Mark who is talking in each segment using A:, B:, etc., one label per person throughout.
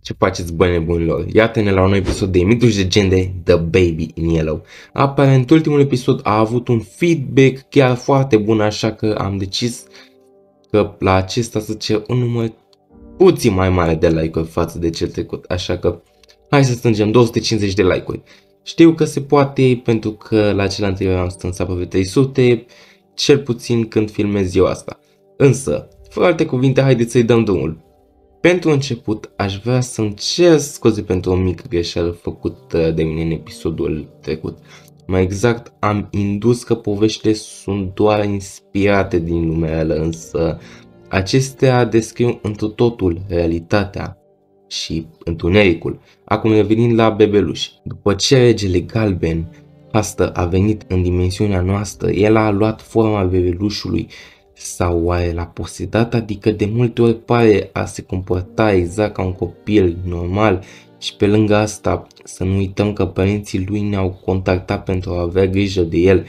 A: Ce faceți, băi nebunilor? Iată-ne la un nou episod de Mitul și Legende, The Baby in Yellow. Aparent, ultimul episod a avut un feedback chiar foarte bun, așa că am decis că la acesta să cer un număr puțin mai mare de like-uri față de cel trecut. Așa că hai să strângem 250 de like-uri. Știu că se poate pentru că la cel anterior am strâns aproape 300, cel puțin când filmez eu asta. Însă, fără alte cuvinte, haideți să-i dăm drumul. Pentru început, aș vrea să-mi cer scuze pentru o mică greșeală făcută de mine în episodul trecut. Mai exact, am indus că poveștile sunt doar inspirate din lumea reală, însă acestea descriu întru totul realitatea și întunericul. Acum revenind la bebeluș. După ce regele galben a venit în dimensiunea noastră, el a luat forma bebelușului. Sau oare l-a posedat, adică de multe ori pare a se comporta exact ca un copil normal și pe lângă asta să nu uităm că părinții lui ne-au contactat pentru a avea grijă de el.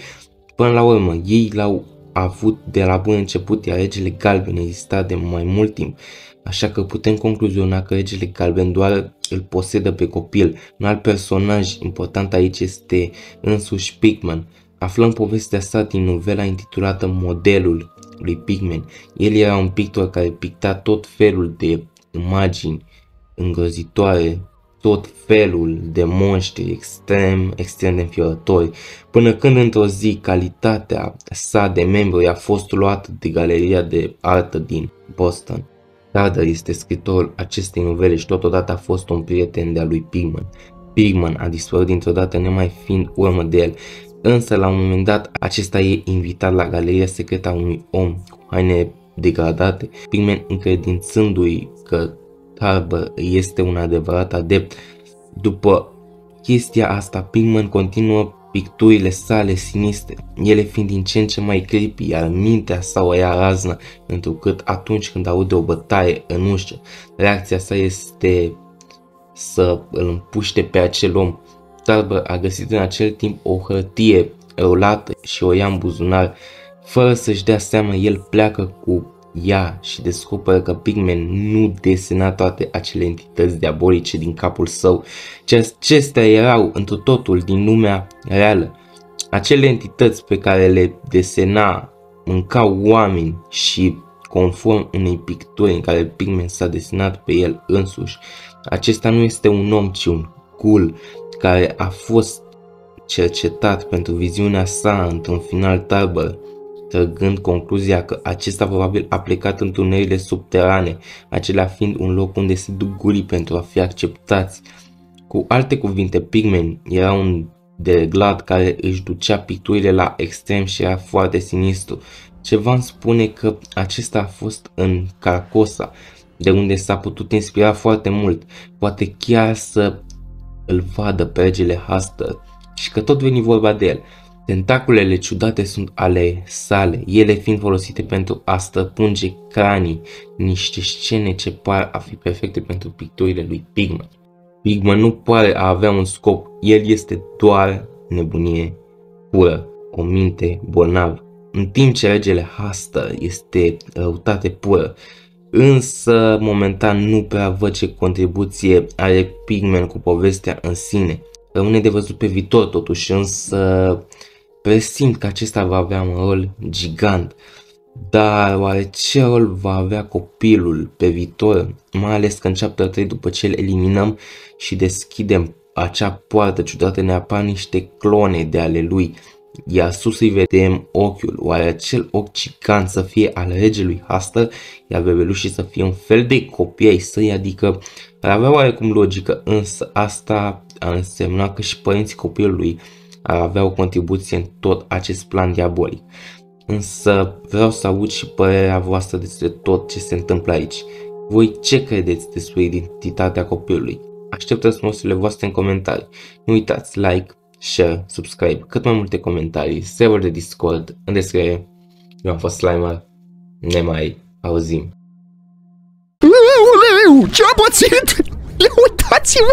A: Până la urmă, ei l-au avut de la bun început, iar regele galben exista de mai mult timp. Așa că putem concluziona că regele galben doar îl posedă pe copil. Un alt personaj important aici este însuși Pigman. Aflăm povestea sa din novela intitulată Modelul lui Pigman. El era un pictor care picta tot felul de imagini îngrozitoare, tot felul de monștri extrem de înfiorători, până când într-o zi calitatea sa de membru i-a fost luată de galeria de artă din Boston. Carter este scriitorul acestei novele și totodată a fost un prieten de-a lui Pigman. Pigman a dispărut dintr-o dată nemai fiind urmă de el. Însă, la un moment dat, acesta e invitat la galeria secretă a unui om cu haine degradate, Pigman încredințându-i că Carter este un adevărat adept. După chestia asta, Pigman continuă picturile sale sinistre, ele fiind din ce în ce mai creepy, iar mintea sa o ia raznă, întrucât atunci când aude o bătaie în ușă, reacția sa este să îl împuște pe acel om. Carter a găsit în acel timp o hârtie rulată și o ia în buzunar. Fără să-și dea seama, el pleacă cu ea și descoperă că Pigman nu desena toate acele entități diabolice din capul său, ci acestea erau întru totul din lumea reală. Acele entități pe care le desena mâncau oameni și, conform unei picturi în care Pigman s-a desenat pe el însuși, acesta nu este un om, ci un ghoul care a fost cercetat pentru viziunea sa într-un final tarbăr, trăgând concluzia că acesta probabil a plecat în tunelile subterane, acelea fiind un loc unde se duc ghulii pentru a fi acceptați. Cu alte cuvinte, Pigman era un dereglat care își ducea picturile la extrem și era foarte sinistru. Ceva îmi spune că acesta a fost în Carcosa, de unde s-a putut inspira foarte mult, poate chiar să îl vadă pe regele Hastur și că tot veni vorba de el. Tentaculele ciudate sunt ale sale, ele fiind folosite pentru a străpunge cranii, niște scene ce par a fi perfecte pentru picturile lui Pigman. Pigman nu pare a avea un scop, el este doar nebunie pură, o minte bolnavă, în timp ce regele Hastur este răutate pură. Însă, momentan, nu prea văd ce contribuție are Pigman cu povestea în sine. Rămâne de văzut pe viitor totuși, însă presimt că acesta va avea un rol gigant. Dar oare ce rol va avea copilul pe viitor? Mai ales că în chapter 3, după ce îl eliminăm și deschidem acea poartă ciudată, ne apar niște clone de ale lui. Iar sus îi vedem ochiul, oare acel ochi gigant să fie al regelui Hastur, iar bebelușii să fie un fel de copii ai săi, adică ar avea oarecum logică, însă asta ar însemna că și părinții copilului ar avea o contribuție în tot acest plan diabolic. Însă vreau să aud și părerea voastră despre tot ce se întâmplă aici. Voi ce credeți despre identitatea copilului? Aștept răspunsurile voastre în comentarii. Nu uitați, like, share, subscribe, cât mai multe comentarii, server de Discord în descriere. Eu am fost Slimer, ne mai auzim.
B: Ce-a pățit? Uitați-vă!